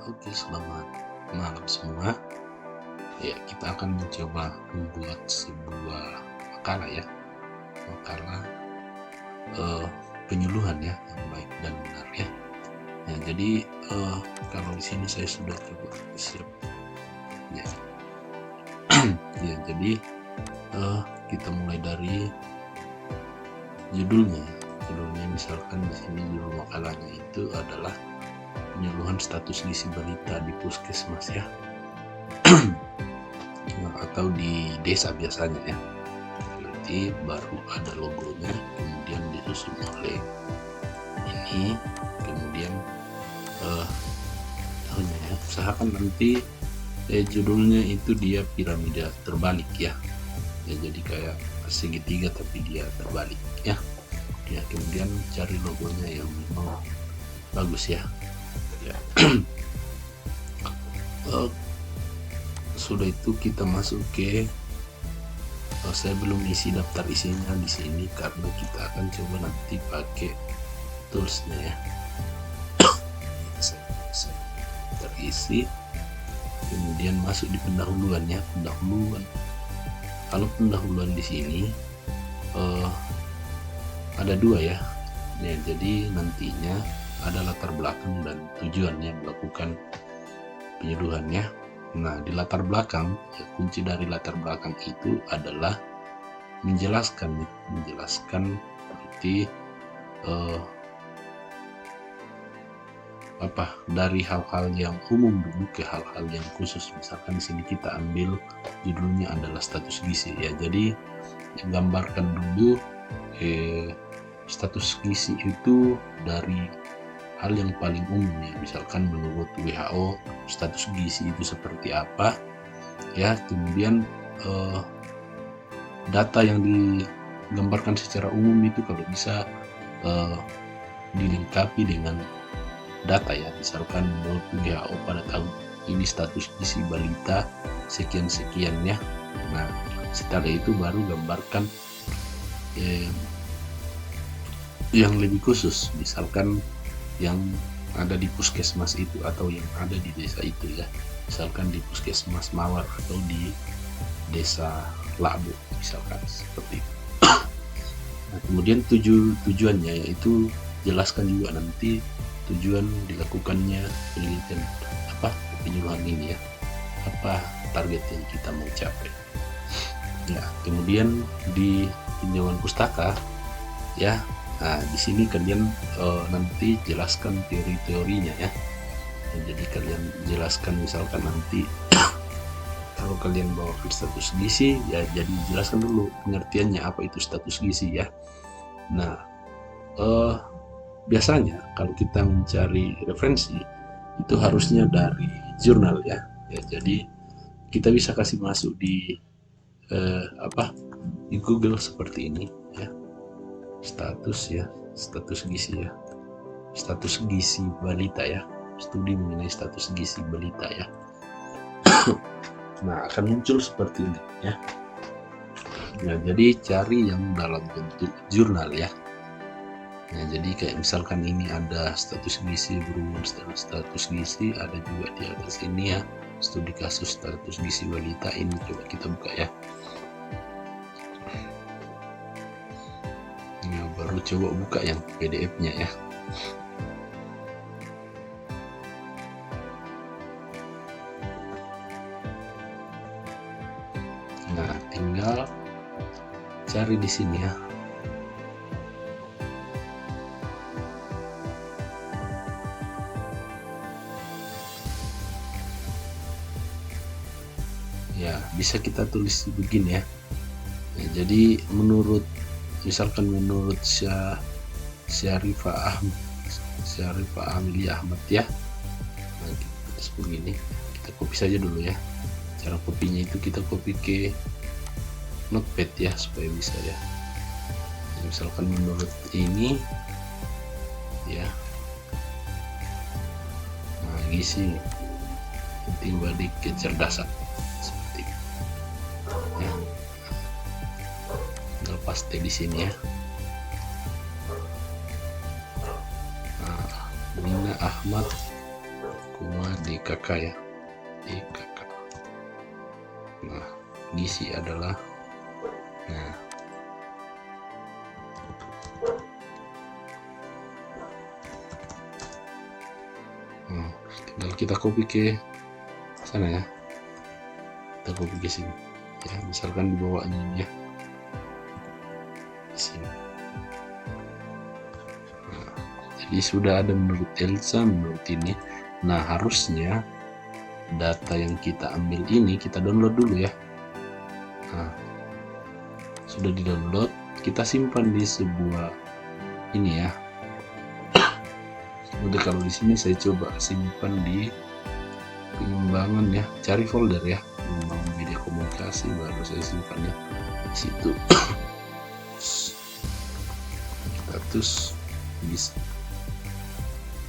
Oke, selamat malam semua. Ya, kita akan mencoba membuat sebuah makalah ya, makalah eh, penyuluhan ya, yang baik dan benar ya. Nah, jadi kalau di sini saya sudah coba siap ya. Ya, jadi kita mulai dari judulnya. Judulnya misalkan di sini judul makalahnya itu adalah penyuluhan status gizi balita di puskesmas ya. Atau di desa biasanya ya. Nanti baru ada logonya, kemudian disusun oleh ini, kemudian tahunnya ya. Usahakan nanti judulnya itu dia piramida terbalik ya. Ya, jadi kayak segitiga tapi dia terbalik ya. Ya, kemudian cari logonya yang memang bagus ya. Ya. Sudah itu kita masuk ke saya belum isi daftar isinya di sini karena kita akan coba nanti pakai toolsnya ya. Saya terisi, kemudian masuk di pendahuluan ya. Kalau pendahuluan di sini ada dua ya. Ya, jadi nantinya ada latar belakang dan tujuannya melakukan penyuluhannya. Nah, di latar belakang, ya, kunci dari latar belakang itu adalah menjelaskan nanti dari hal-hal yang umum dulu ke hal-hal yang khusus. Misalkan di sini kita ambil judulnya adalah status gizi ya. Jadi gambarkan dulu status gizi itu dari hal yang paling umum ya, misalkan menurut WHO status gizi itu seperti apa ya, kemudian data yang digambarkan secara umum itu kalau bisa dilengkapi dengan data ya, misalkan menurut WHO pada tahun ini status gizi balita sekian ya. Nah, setelah itu baru gambarkan yang lebih khusus, misalkan yang ada di puskesmas itu atau yang ada di desa itu ya, misalkan di puskesmas Mawar atau di desa Labu misalkan seperti itu. Nah, kemudian tujuannya yaitu jelaskan juga nanti tujuan dilakukannya penelitian penyuluhan ini ya, apa target yang kita mau capai ya. Kemudian di pinjaman pustaka ya. Nah, di sini kalian nanti jelaskan teori-teorinya ya. Jadi kalian jelaskan misalkan nanti kalau kalian bawa status gizi ya, jadi jelaskan dulu pengertiannya apa itu status gizi ya. Nah, biasanya kalau kita mencari referensi itu harusnya dari jurnal ya. Ya, jadi kita bisa kasih masuk di di Google seperti ini ya. Status gizi ya, status gizi balita ya, studi mengenai status gizi balita ya. Nah, akan muncul seperti ini ya. Nah, jadi cari yang dalam bentuk jurnal ya. Nah, jadi kayak misalkan ini ada status gizi berhubungan status gizi, ada juga di atas ini ya, studi kasus status gizi balita. Ini coba kita buka ya. Nah, baru coba buka yang PDF-nya ya. Nah, tinggal cari di sini ya. Ya, bisa kita tulis begini ya. Ya, jadi misalkan menurut Syarifah Amelia Ahmad ya. Nah, kita begini, kita copy saja dulu ya. Cara kopinya itu kita copy ke notepad ya supaya bisa ya. Jadi, misalkan menurut ini ya, nah gizi penting balik kecerdasan seperti itu ya. Tinggal paste di sini ya. Nina Ahmad DKK ya, DKK. Nah, gizi adalah, nah tinggal kita copy ke sana ya, kita copy ke sini ya, misalkan di bawahnya ini ya, di sini. Nah, jadi sudah ada menurut Elsa, menurut ini. Nah, harusnya data yang kita ambil ini kita download dulu ya. Nah, sudah di download, kita simpan di sebuah ini ya. Udah, kalau di sini saya coba simpan di pengembangan ya, cari folder ya, pengembangan media komunikasi, baru saya simpan ya di situ. Status bisa,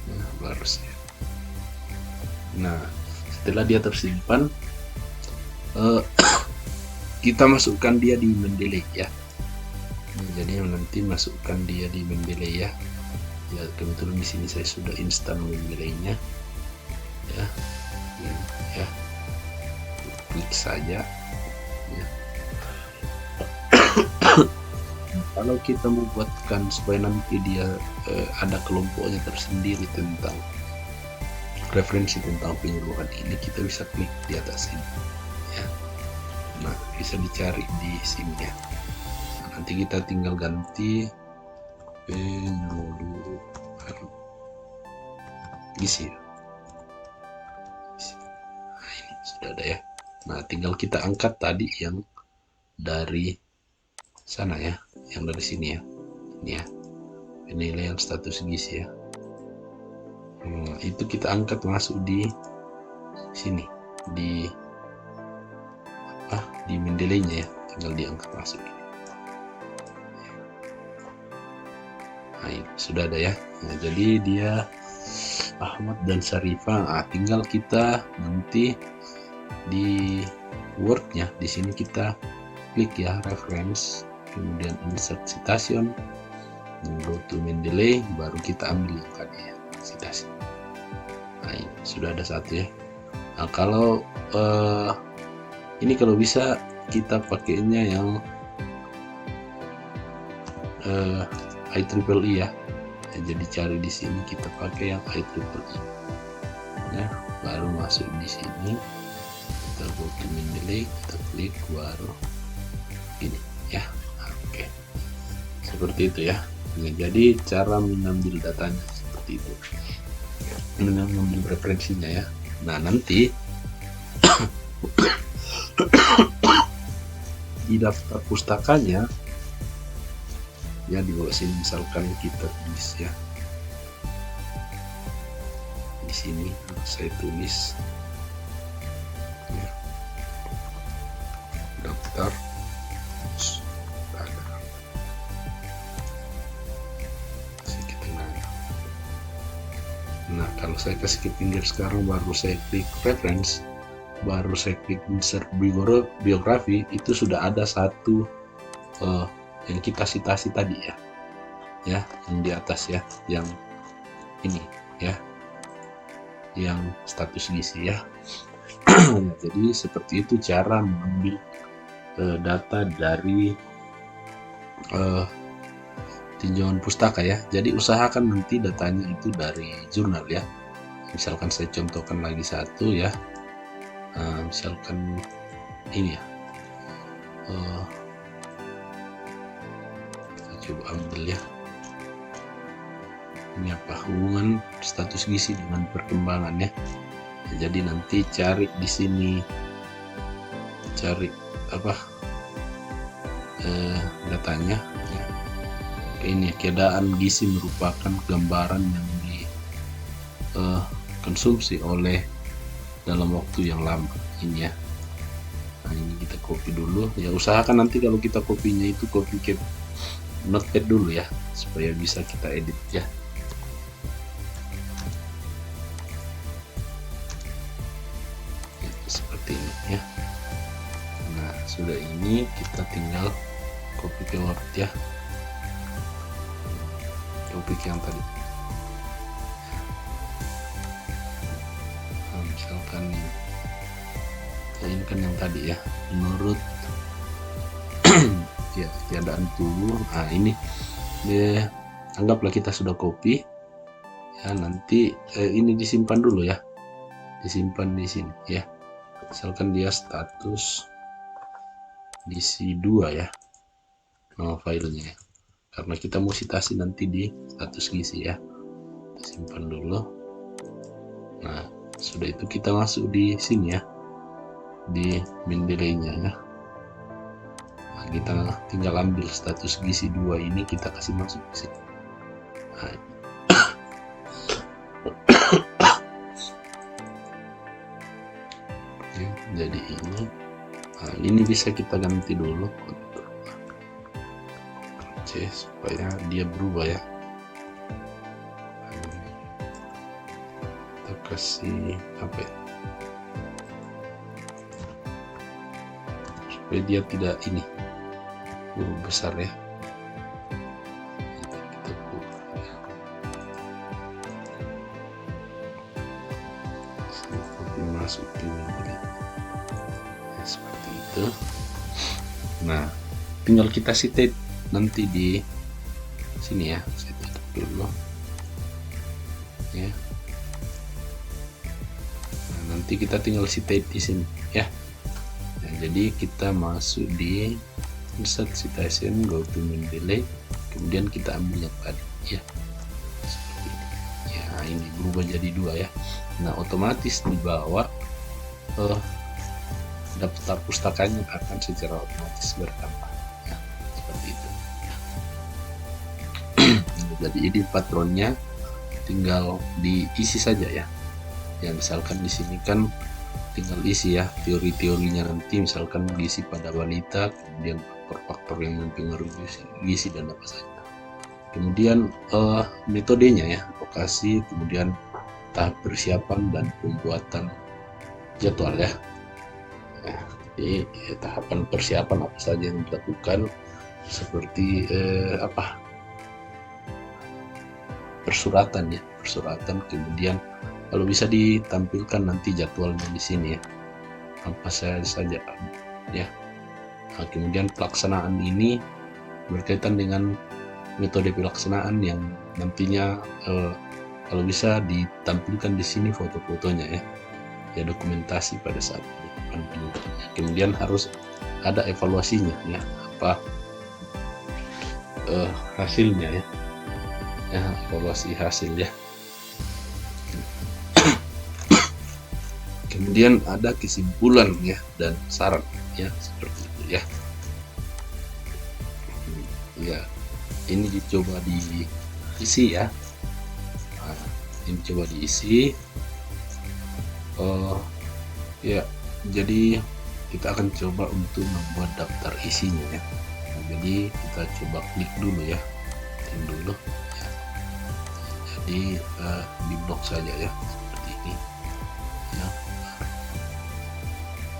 nah, baru saya. Nah, setelah dia tersimpan, kita masukkan dia di Mendeley ya. Nah, jadi nanti masukkan dia di Mendeley ya. Ya, kebetulan di sini saya sudah instan Mendeley-nya ya. Ya, klik saja ya. Kalau kita membuatkan supaya nanti dia ada kelompoknya tersendiri tentang referensi tentang penyuluhan ini, kita bisa klik di atas ini ya. Nah, bisa dicari di sini ya. Nah, nanti kita tinggal ganti penyuluhan gizi ya. Nah, ini sudah ada ya. Nah, tinggal kita angkat tadi yang dari sana ya, yang dari sini ya, ini ya, penilaian status gizi ya. Itu kita angkat masuk di sini, di di Mendeley-nya ya, tinggal diangkat masuk. Nah, ini sudah ada ya. Nah, jadi dia Ahmad dan Syarifah. Nah, tinggal kita nanti di Word-nya, di sini kita klik ya reference, kemudian insert citation, go to Mendeley, baru kita ambil yang tadi ya, citasi. Nah, ini sudah ada satu ya. Nah, kalau ini kalau bisa kita pakainya yang IEEE ya. Jadi cari di sini kita pakai yang IEEE ya, baru masuk di sini, kita go to Mendeley, kita klik, baru ini ya. Oke, seperti itu ya. Nah, jadi cara mengambil datanya seperti itu, mengambil referensinya ya. Nah, nanti di daftar pustakanya ya, di bawah sini misalkan kita tulis ya, di sini saya tulis ya, daftar pustaka. Nah, kalau saya kasih ke pinggir sekarang, baru saya klik reference, baru saya klik insert biografi, itu sudah ada satu yang kita citasi tadi ya, yang di atas ya, yang ini ya, yang status gizi ya. Jadi seperti itu cara mengambil data dari tinjauan pustaka ya. Jadi usahakan nanti datanya itu dari jurnal ya. Misalkan saya contohkan lagi satu ya, misalkan ini ya, coba ambil ya, ini apa hubungan status gizi dengan perkembangan ya. Jadi nanti cari di sini, cari apa datanya ya. Ini keadaan gizi merupakan gambaran yang dikonsumsi oleh dalam waktu yang lama ini ya. Nah, ini kita copy dulu ya, usahakan nanti kalau kita kopinya itu copy ke notepad dulu ya, supaya bisa kita edit ya. Seperti ini ya. Nah, sudah ini kita tinggal copy ke Word ya, copy ke yang tadi. misalkan ini kan yang tadi ya, menurut ya keadaan tubuh. Nah ini ya, anggaplah kita sudah copy ya, nanti ini disimpan dulu ya, disimpan di sini ya. Misalkan dia status DC2 ya, nama filenya ya, karena kita mau citasi nanti di status gizi ya. Simpan dulu. Nah sudah itu kita masuk di sini ya, di Mendeley-nya ya. Nah, kita tinggal ambil status gizi 2 ini, kita kasih masuk ke sini. Nah, ya, jadi ini bisa kita ganti dulu C supaya dia berubah ya. Kita kasih apa ya, supaya dia tidak ini besar ya. Kita masukin ya, seperti itu. Nah tinggal kita state nanti di sini ya, saya tutup dulu ya. Nah, nanti kita tinggal state di sini ya. Nah, jadi kita masuk di insert citation, go to Mendeley, kemudian kita ambil yang tadi ya, seperti ini ya. Ini berubah jadi 2 ya. Nah otomatis di bawah daftar pustakanya akan secara otomatis bertambah ya, seperti itu ya. Jadi ini patronnya tinggal diisi saja ya. Ya misalkan di sini kan tinggal isi ya teori-teorinya nanti, misalkan gizi pada wanita, kemudian faktor-faktor yang mempengaruhi gizi dan apa saja. Kemudian metodenya ya, lokasi, kemudian tahap persiapan dan pembuatan jadwal ya. Nah, jadi tahapan persiapan apa saja yang dilakukan, seperti persuratan ya, persuratan, kemudian kalau bisa ditampilkan nanti jadwalnya di sini ya, apa saja ya. Nah, kemudian pelaksanaan ini berkaitan dengan metode pelaksanaan yang nantinya kalau bisa ditampilkan di sini foto-fotonya ya, ya dokumentasi pada saat penelitiannya. Kemudian harus ada evaluasinya ya, apa hasilnya ya, ya evaluasi hasil ya. Kemudian ada kesimpulan ya dan saran ya, seperti itu ya. Ya ini dicoba diisi ya. Nah, ini coba diisi. Ya jadi kita akan coba untuk membuat daftar isinya ya. Nah, jadi kita coba klik dulu ya, klik dulu ya. Jadi di blok saja ya, seperti ini ya.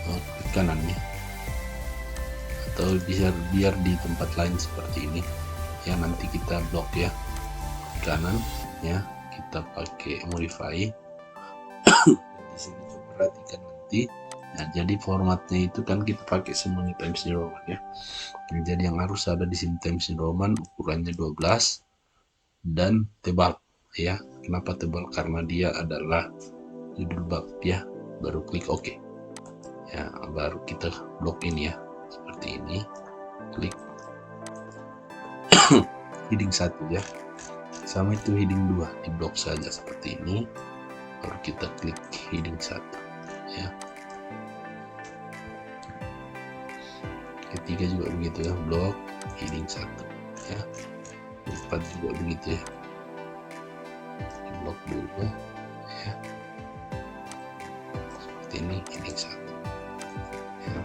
Klik kanan ya, atau biar di tempat lain seperti ini ya. Nanti kita blok ya, kanan ya, kita pakai modify. Di sini coba perhatikan nanti. Nah, jadi formatnya itu kan kita pakai semuanya Times New Roman ya. Jadi yang harus ada di sini Times New Roman, ukurannya 12 dan tebal ya. Kenapa tebal? Karena dia adalah judul bab ya. Baru klik OK ya, baru kita blok ini ya, seperti ini. Klik heading 1 ya, sama itu heading 2 di blok saja seperti ini. Baru kita klik heading 1 ya. Ketiga juga begitu ya, blok heading 1 ya. 4 juga begitu ya, di blok dulu ya, seperti ini heading 1 ya.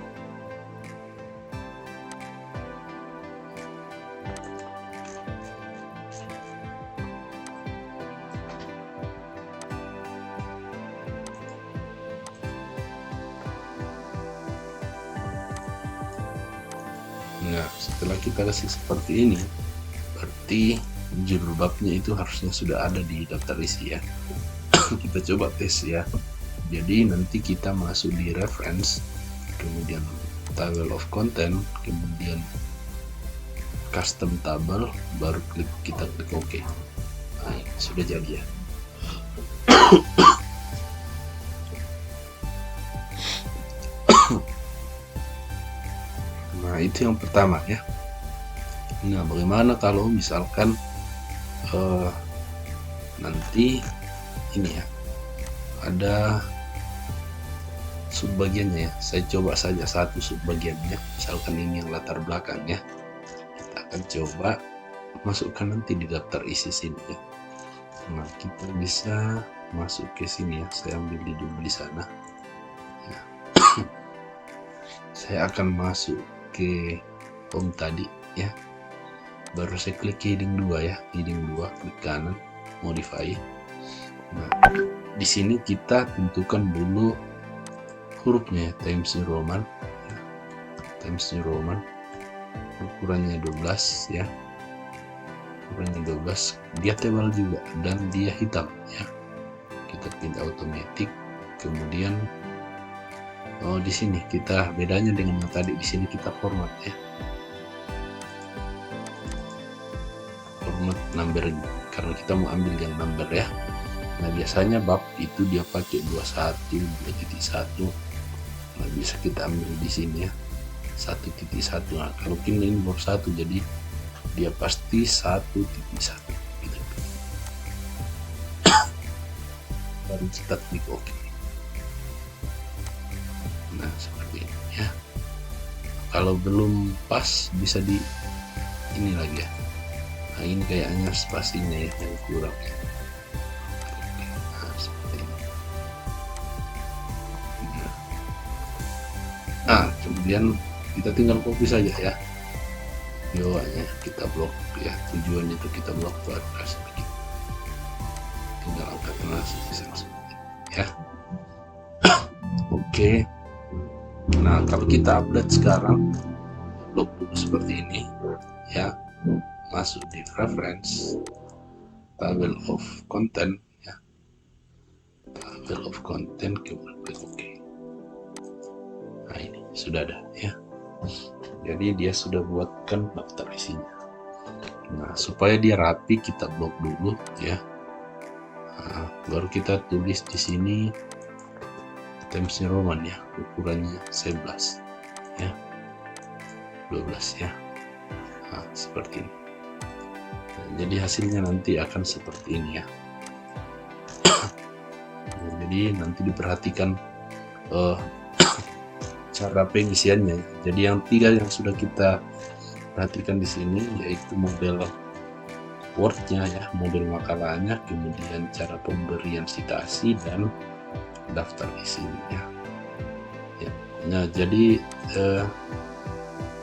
Nah, setelah kita kasih seperti ini, berarti judul babnya itu harusnya sudah ada di daftar isi ya. Kita coba tes ya. Jadi nanti kita masuk di reference, kemudian table of content, kemudian custom table, baru kita klik OK. Nah, sudah jadi ya. Nah, itu yang pertama ya. Nah, bagaimana kalau misalkan nanti ini ya, ada subbagiannya ya. Saya coba saja satu subbagiannya, misalkan ini yang latar belakangnya. Kita akan coba masukkan nanti di daftar isi sini ya. Nah, kita bisa masuk ke sini ya. Saya ambil dulu di sana ya. Saya akan masuk ke home tadi ya, baru saya klik heading 2 ya, heading 2, klik kanan, modify. Nah, di sini kita tentukan dulu hurufnya ya, Times New Roman ya. Times New Roman, ukurannya 12 ya, ukurannya 12, dia tebal juga dan dia hitam ya. Kita print automatic, kemudian di sini kita bedanya dengan yang tadi, di sini kita format ya, format number karena kita mau ambil yang number ya. Nah, biasanya bab itu dia pakai 21, 2.1. Nah, bisa kita ambil di sini ya 1.1. Nah, kalau ini bab 1, jadi dia pasti 1.1 gitu. Baru kita klik OK. Nah, seperti ini ya. Kalau belum pas bisa di ini lagi ya. Nah, ini kayaknya spasinya ya yang kurang ya. Nah, seperti ini. Nah, kemudian kita tinggal copy saja ya. Bawahnya kita blok ya. Tujuannya itu kita blok WordPress begitu. Tinggal angkat langsung seperti ini ya. Oke. Nah, kalau kita update sekarang, blok dulu seperti ini ya, masuk di reference, table of content ya, table of content, kemudian klik OK. Nah, ini sudah ada ya, jadi dia sudah buatkan daftar isinya. Nah, supaya dia rapi kita blok dulu ya. Nah, baru kita tulis di sini Times New Roman ya, ukurannya 11 ya, 12 ya. Nah, seperti ini. Nah, jadi hasilnya nanti akan seperti ini ya. Nah, jadi nanti diperhatikan cara pengisiannya. Jadi yang 3 yang sudah kita perhatikan di sini yaitu model Word-nya ya, model makalahnya, kemudian cara pemberian citasi dan daftar isinya ya. Nah, jadi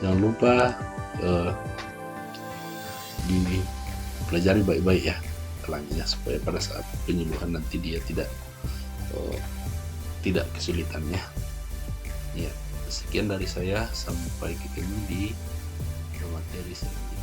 jangan lupa dipelajari baik-baik ya kelangnya, supaya pada saat penyuluhan nanti dia tidak kesulitan ya. Sekian dari saya, sampai ketemu di materi selanjutnya.